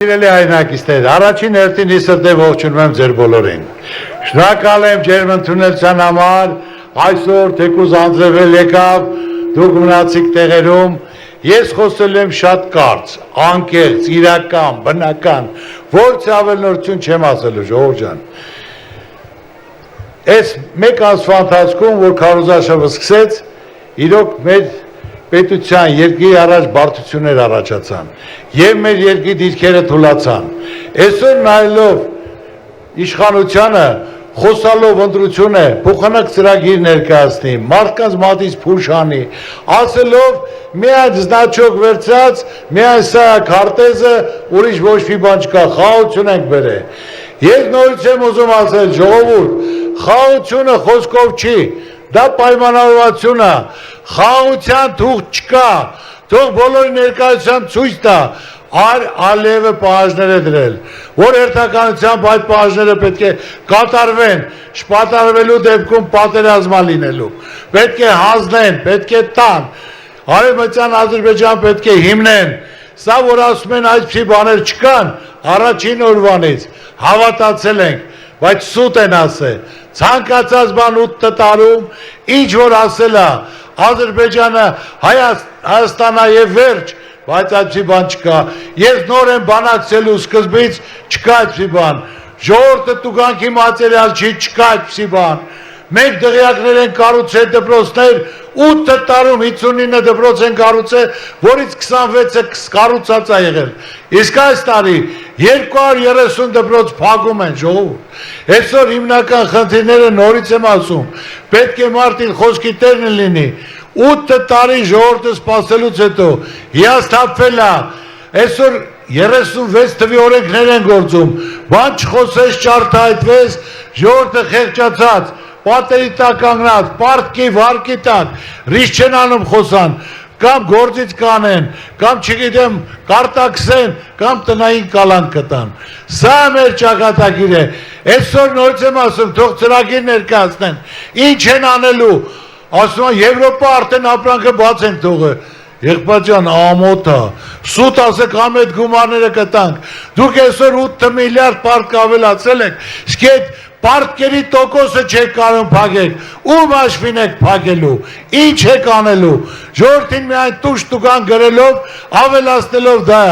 Սիրելի հայրենակիցներ, առաջին հերթին իսրտե ողջունում եմ ձեր բոլորին։ Շնորհակալ եմ ջերմ ընդունելության համար, այսօր թեկուզ անձրևել եկավ, դուք մնացիք տեղերում, ես խոսել եմ շատ կարճ, անկեղծ, իրական, բնական, որց ավել նորություն չեմ ասելու, ժողովուրդ ջան։ Այս մեկ ամսվա ընթացքում, որ քարոզարշավը սկսեց, իրոք մեր պետության երկրի առաջ բարդություններ առաջացան եւ մեր երկրի դիրքերը թուլացան։ Այսօր նայելով իշխանությանը, խոսալով ընտրությունը, փոխանակ ծրագիր ներկայացնի, մարդկանց մատից փուշ անի, ասելով միայն զնաչոկ վերցած, միայն սա քարտեզը, ուրիշ ոչ մի բան չկա, խաղաղություն ենք բերել։ Ես նորից եմ ուզում ասել, ժողովուրդ, խաղաղությունը խոսքով չի, դա պայմանավորվածություն է, խաղաղության թուղթ չկա, թող բոլորի ներկայությամբ ցույց տա, Ալիևը պահանջներ է դրել, որ հերթականությամբ այդ պահանջները պետք է կատարվեն, շպատարվելու դեպքում պատերազմ լինելու, պետք է հանձնեն, պետք է տան, Արևմտյան Ադրբեջան պետք է հիմնեն, սա որ ասում են այսպիսի բաներ չկան, առաջին օրվանից հավատացել ենք, բայց սուտ են ասել, ցանկացած բան 8 տարում, ինչ որ ասել է, Ադրբեջանը Հայաստանա եւ վերջ, բայց այդպիսի բան չկա, ես նոր եմ բանակցելու սկզբից չկա այդպիսի բան, ժողովուրդը տուգանքի մատերիալ չի, չկա այդպիսի բան, մենք դղյակներ են կառուցել դպրոցներ, 8 տարում 59 դպրոց են կառուցել, որից 26-ը կառուցած է եղել, իսկ այս տարի 230 դպրոց փակում են, ժողովուրդ, այսօր հիմնական խնդիրները նորից եմ ասում, պետք է մարդին խոսքի տերն լինի, 8 տարի ժողովուրդը սպասելուց հետո հիասթափվել է, այսօր 36 թվի օրենքներ են գործում, բան չխոսես, չարտահայտվես, ժողովուրդը խեղճացած, պատերի տակ կանգնած, պարտքի, վարկի տակ, ռիսկ չեն անում խոսան, կամ գործից կանեն, կամ չգիտեմ կարտաքսեն, կամ տնային կալանք կտան։ Սա մեր ճակատագիր է, այսօր նորից եմ ասում, թող ծրագիր ներկայացնեն, ինչ են անելու, ասում են Եվրոպա արդեն ապրանքը բաց են թողը, եղբայր ջան, ամոթ է, սուտ ասեք ամետ գումարները կտանք, դուք այսօր 8 միլիարդ պարտք ավելացել եք, իսկ այդ պարտքերի տոկոսը չեք կարող փակել, ում հաշվին եք փակելու, ինչ եք անելու, ժողովրդին միայն տուշ տուգան գրելով, ավելացնելով դա,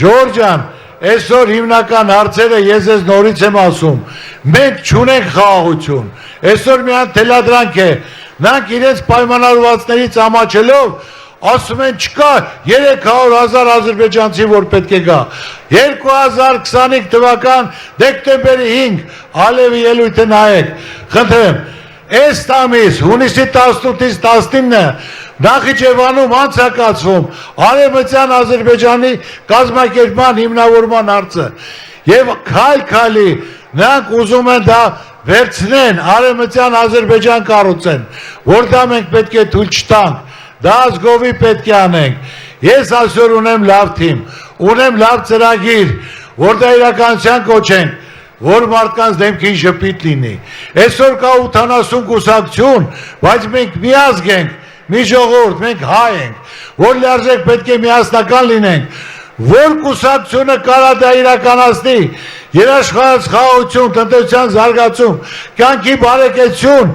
ժողովուրդ ջան, այսօր հիմնական հարցերը ես ես նորից եմ ասում, մենք չունենք խաղաղություն, այսօր միայն թելադրանք է, նրանք իրենց պայմանավորվածներից ամաչելով, ասում են չկա 300,000 ադրբեջանցի, որ պետք է գա, 2025 թվական դեկտեմբերի 5 Ալիևի ելույթը նայեք, խնդրեմ, այս ամիս հունիսի 18-ից 19-ը Նախիջևանում անցկացվում Արևմտյան Ադրբեջանի կազմակերպման հիմնավորման հարցը եւ քայլ-քայլի նրանք ուզում են դա վերցնեն, Արևմտյան Ադրբեջան կառուցեն, որ դա մենք պետք է թույլ չտանք, դա ազգովի պետք է անենք, ես այսօր ունեմ լավ թիմ, ունեմ լավ ծրագիր, որ դա իրականության կոչենք, որ մարդկանց դեմքին շփիտ լինի, այսօր կա 80 կուսակցություն, բայց մենք մի ազգ ենք, մի ժողովուրդ, մենք հայ ենք, որ լիարժեք պետք է միասնական լինենք, որ կուսակցությունը կարա դա իրականացնի, երաշխարհած խաղաղություն, տնտեսության զարգացում, կյանքի բարեկեցություն,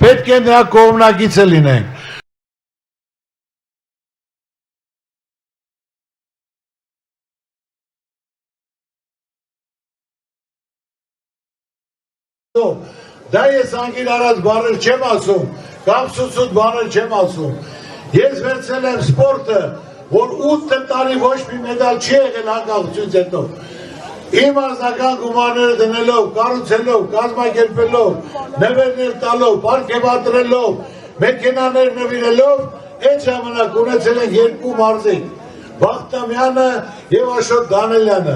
պետք է նրա կողմնակիցը լինենք։ Դա ես անգիր արած բաներ չեմ ասում, կամ սուսուտ բաներ չեմ ասում, ես վերցել եմ սպորտը, որ 8 տարի ոչ մի մեդալ չի եղել անկախությունից հետո, իմ անձնական գումարները դնելով, կառուցելով, կազմակերպելով, նվերներ տալով, պարգևատրելով, մեքենաներ նվիրելով, այդ ժամանակ ունեցել են 2 մարզիկ, Բախտամյանը եւ Աշոտ Դանելյանը,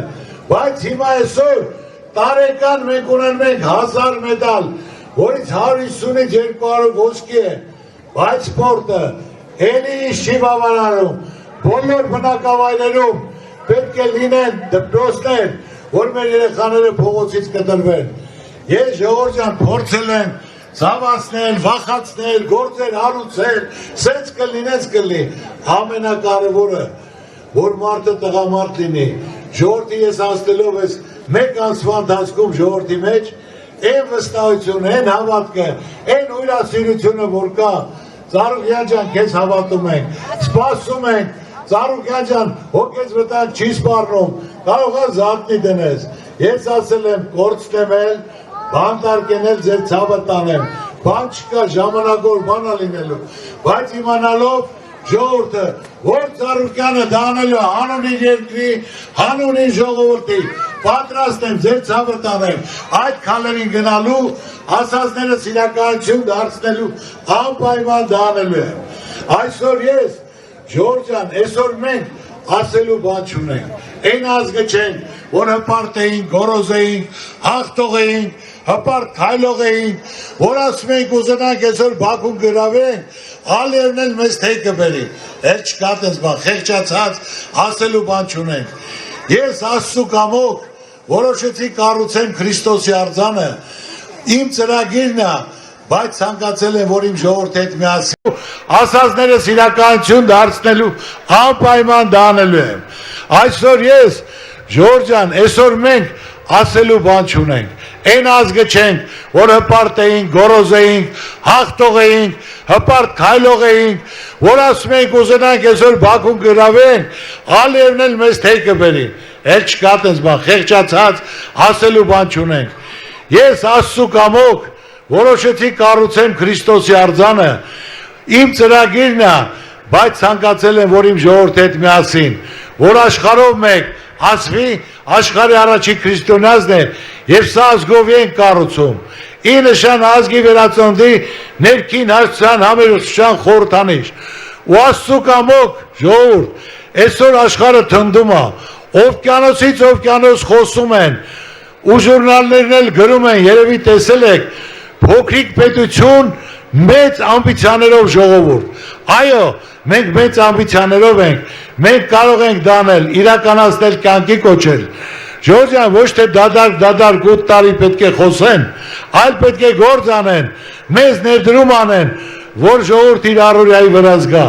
բայց հիմա այսօր տարեկան մենք ունենք 1000 մեդալ, որից 150-ից 200 ոսկի է, բայց սպորտը էլի ինչ չի բավարարում, բոլոր բնակավայրերում պետք է լինեն դպրոցներ, որ մեր երեխաները փողոցից կտրվեն։ Ես ժողովուրդ ջան փորձել եմ ցավացնել, վախացնել, գործեր հարուցել, սենց կլինի, ամենակարևորը, որ մարդը տղամարդ լինի, ժողովրդի ես հասնելով ես մեկ ամսվա ընթացքում ժողովրդի մեջ այն վստահությունը, այն հավատքը, այն ուրախությունը, որ կա, Ծառուկյան ջան, քեզ հավատում ենք, սպասում ենք, Ծառուկյան ջան, հոգեզ վտանգ չի սպառնում, կարող է զարթնի դնես։ Ես ասել եմ, կորցնեմ էլ, բանտարկենել ձեր ցավը տանեմ, բան չկա, ժամանակավոր բան է լինելու, բայց իմանալով ժողովուրդը, որ Ծառուկյանը դա անելու հանուն իր երկրի, հանուն իր ժողովրդի, պատրաստ եմ ձեր ցավը տանեմ, այդ քալերին գնալու, ասածներս իրականություն դարձնելու անպայման դա անելու եմ։ Այսօր ես, Ժողովուրդ ջան, այսօր մենք ասելու բան չունենք, այն ազգը չենք, որ հպարտ էինք, գոռոզ էինք, հաղթող էինք, հպարտ քայլող էինք, որ ասում ենք ուզենանք այսօր Բաքուն գրավենք, Ալիևն էլ մեզ թեյ կբերի, էլ չկա տես բան, խեղճացած ասելու բան չունենք։ Ես Աստծու կամոք որոշեցի կառուցեմ Քրիստոսի արձանը, իմ ծրագիրն է, բայց ցանկացել եմ, որ իմ ժողովրդի հետ միասին ասածներս իրականություն դարձնելու անպայման դա անելու եմ։ Այսօր ես, Ժողովուրդ ջան, այսօր մենք ասելու բան չունենք, այն ազգը չենք, որ հպարտ էինք, գոռոզ էինք, հաղթող էինք, հպարտ քայլող էինք, որ ասում ենք ուզենանք այսօր Բաքուն գրավենք, Ալիևն էլ մեզ թեյ կբերի, էլ չկա տես բան, խեղճացած ասելու բան չունենք։ Ես Աստծու կամոք որոշեցի կառուցեմ Քրիստոսի արձանը, իմ ծրագիրն է, բայց ցանկացել եմ, որ իմ ժողովրդի հետ միասին, որ աշխարհով մեկ ասվի, աշխարհի առաջի քրիստոնյանն է, եւ սա ազգով ենք կառուցում։ Ի նշան ազգի վերածննդի ներքին հարցան համերուսության խորհրդանիշ։ Ու Աստծու կամոք ժողովուրդ, այսօր աշխարհը թնդում է, օվկիանոսից օվկիանոս խոսում են, ու ժուրնալներն էլ գրում են, երևի տեսել եք, փոքրիկ պետություն մեծ ամբիցիաներով ժողովուրդ։ Այո, մենք մեծ ամբիցիաներով ենք, մենք կարող ենք դանել, իրականացնել, կյանքի կոչել։ Ժողովուրդ ջան, ոչ թե դադար 8 տարի պետք է խոսեն, այլ պետք է գործ անեն, մեզ ներդրում անեն, որ ժողովուրդ իր առօրյայի վրա զգա։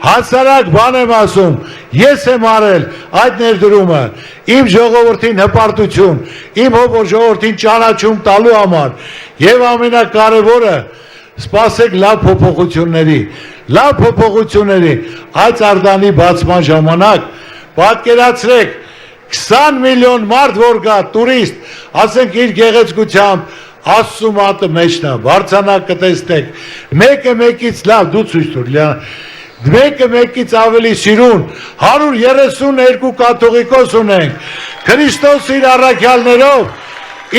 Հասարակ բան եմ ասում, ես եմ արել այդ ներդրումը, իմ ժողովրդին հպարտություն, իմ ժողովրդին ճանաչում տալու համար, եւ ամենակարևորը, սպասեք լավ փոփոխությունների, այդ Արձանի բացման ժամանակ, պատկերացրեք, 20 միլիոն մարդ որ գա, տուրիստ, ասենք իր գեղեցկությամբ, Աստծու մատը մեջն է, վարձանակ կտեսնեք, մեկը մեկից լավ, դու ցույց տուր, մեկը մեկից ավելի սիրուն, 132 կաթողիկոս ունենք, Քրիստոս իր առաքյալներով,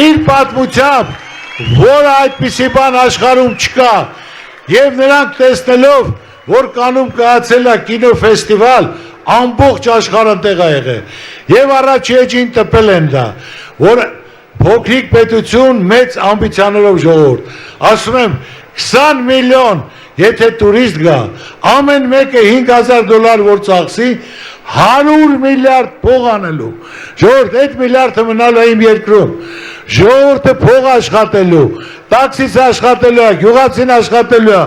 իր պատմությամբ, որ այդպիսի բան աշխարհում չկա, եւ նրանք տեսնելով, որ կանում կայացել է կինոֆեստիվալ, ամբողջ աշխարհը տեղ է եղել, եւ առաջի էջին տպել են դա, որ փոքրիկ պետություն մեծ ամբիցիաներով ժողովուրդ, ասում եմ 20 միլիոն եթե տուրիստ գա, ամեն մեկը $5,000 որ ծախսի, 100 միլիարդ փող անելու, ժողովուրդ այդ միլիարդը մնալու է իմ երկրում, ժողովուրդը փող աշխատելու, տաքսիս աշխատելու է, գյուղացին աշխատելու է,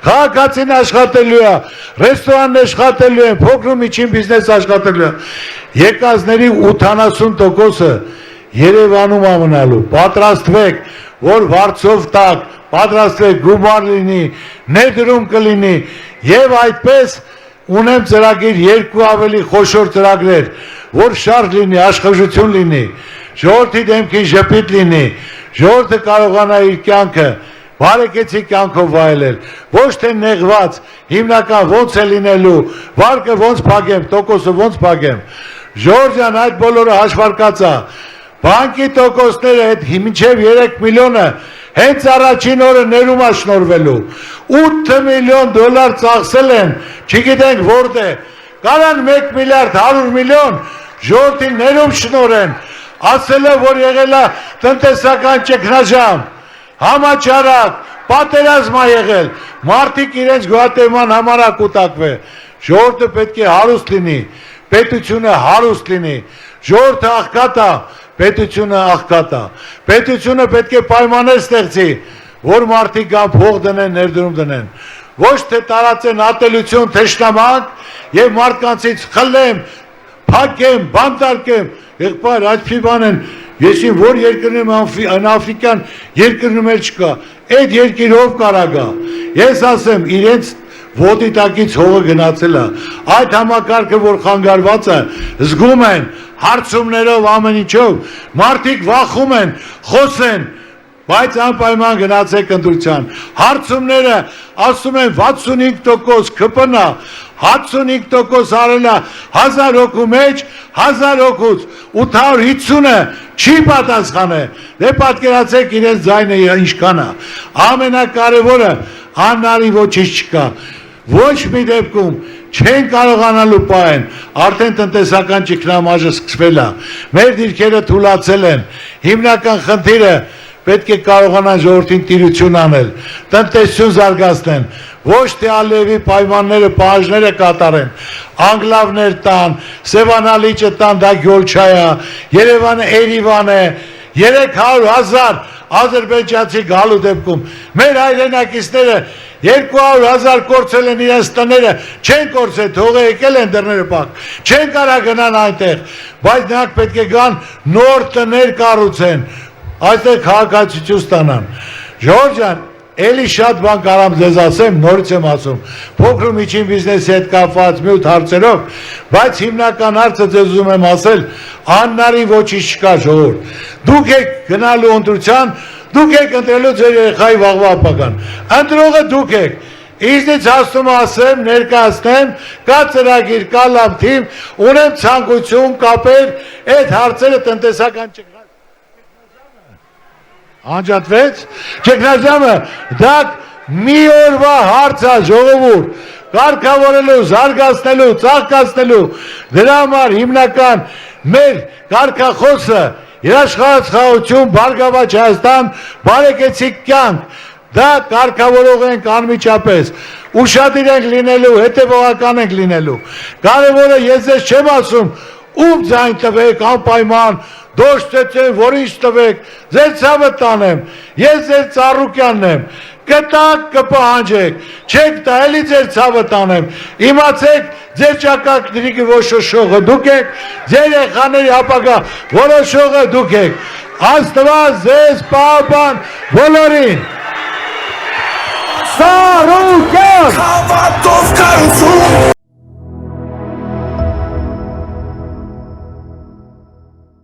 քաղաքացին աշխատելու է, ռեստորանն աշխատելու է, փոքր ու միջին բիզնես աշխատելու է, եկածների 80%-ը Երևանում է մնալու, պատրաստվեք, որ վարձով տակ, պատրաստվեք գումար լինի, ներդրում կլինի եւ այդպես ունեմ ծրագիր երկու ավելի խոշոր ծրագրեր, որ շարժ լինի, աշխուժություն լինի, ժողովրդի դեմքին ժպիտ լինի, ժողովուրդը կարողանա իր կյանքը բարեկեցիկ կյանքով վայելել, ոչ թե նեղված, հիմնական ոնց է լինելու, վարկը ոնց փակեմ, տոկոսը ոնց փակեմ, ժողովուրդ ջան, այդ բոլորը հաշվարկած է, բանկի տոկոսները այդ մինչև 3 միլիոնը հենց առաջին օրը ներում է շնորհվելու, 8 միլիոն դոլար ծախսել են, չգիտենք որտե, կարան 1 միլիարդ 100 միլիոն ժողովրդին ներում շնորհեն, ասել է, որ եղել է տնտեսական ճգնաժամ, համաճարակ, պատերազմ է եղել, մարդիկ իրենց գոհատևման համար է կուտակվել, ժողովուրդը պետք է հարուստ լինի, պետությունը հարուստ լինի, ժողովուրդը աղքատ է, պետությունը աղքատ է, պետությունը պետք է պայմաններ ստեղծի, որ մարդիկ կան փող դնեն, ներդրում դնեն, ոչ թե տարածեն ատելություն, թշնամանք եւ մարդկանցից խլեմ, փակեմ, բանտարկեմ, եղբայր, այդպիսի բան են, եսին որ երկրնում Աֆրիկան երկրնում էլ չկա, այդ երկիրով կարա գա, ես ասեմ, իրենց ոտի տակից հողը գնացել է, այդ համակարգը, որ խանգարված է, զգում են, հարցումներով ամեն ինչով, մարդիկ վախում են, խոսեն, բայց անպայման գնացեք ընտրության, հարցումները ասում են 65% կպնա, 65% արելա 1000 հոգու մեջ, 1000 հոգուց 850-ը չի պատասխանը, դե պատկերացեք իրենց ձայնը ինչքան է, ամենակարևորը աննարի ոչինչ չկա, ոչ մի դեպքում չեն կարողանալու պահեն, արդեն տնտեսական ճգնամաժը սկսվել է, մեր դիրքերը թուլացել են, հիմնական խնդիրը պետք է կարողանան ժողովրդին տիրություն անել, տնտեսություն զարգացնեն, ոչ թե ալևի պայմանները, պահանջները կատարեն, անգլավներ տան, Սևանալիճը տան, դա Գյոլչայ է, Երևանը Էրիվան է, 300,000 ադրբեջանցի գալու դեպքում, մեր հայրենակիցները 200,000 կորցել են իրենց տները, չեն կորցել, թողը եկել են դռները փակ, չեն կարա գնան այնտեղ, բայց նրանք պետք է գան նոր տներ կառուցեն, այստեղ քաղաքացիություն ստանան։ Ժողովուրդ ջան, էլի շատ բան կարամ ձեզ ասեմ, նորից եմ ասում, փոքր ու միջին բիզնեսի հետ կապված մյուտ հարցերով, բայց հիմնական հարցը ձեզ ուզում եմ ասել, աննարի ոչինչ չկա ժողովուրդ։ Դուք եք գնալու ընտրության, դուք եք ընտրելու ձեր երեխայի վաղվա ապագան։ Ընտրողը դուք եք։ Ինձնից հաստում ասեմ, ներկայացնեմ, կա ծրագիր, կա լավ թիմ, ունեմ ցանկություն կապել այդ հարցերը տնտեսական ճգնաժամը։ Անջատվեց, ճգնաժամը, դա մի օրվա հարց է ժողովուրդ, կարգավորելու, զարգացնելու, ծաղկացնելու, դրա համար հիմնական մեր կարգախոսը երաշխարհություն, Բարգավաճ Հայաստան, բարեկեցիկ կյանք, դա կարգավորող ենք անմիջապես, ուշադիր ենք լինելու, հետևողական ենք լինելու, կարևորը ես ձեզ չեմ ասում, ում ձայն տվեք, անպայման, դոշ ծեցեն, որ ինչ տվեք, ձեր ցավը տանեմ, ես ձեր ծառուկյանն եմ, կտակ կպահանջեք, չեք տա, էլի ձեր ցավը տանեմ, իմացեք, ձեր ճակատների որոշողը դուք եք, ձեր երեխաների ապագա որոշողը դուք եք, Աստված ձեզ պահապան բոլորին։ Ծառուկյան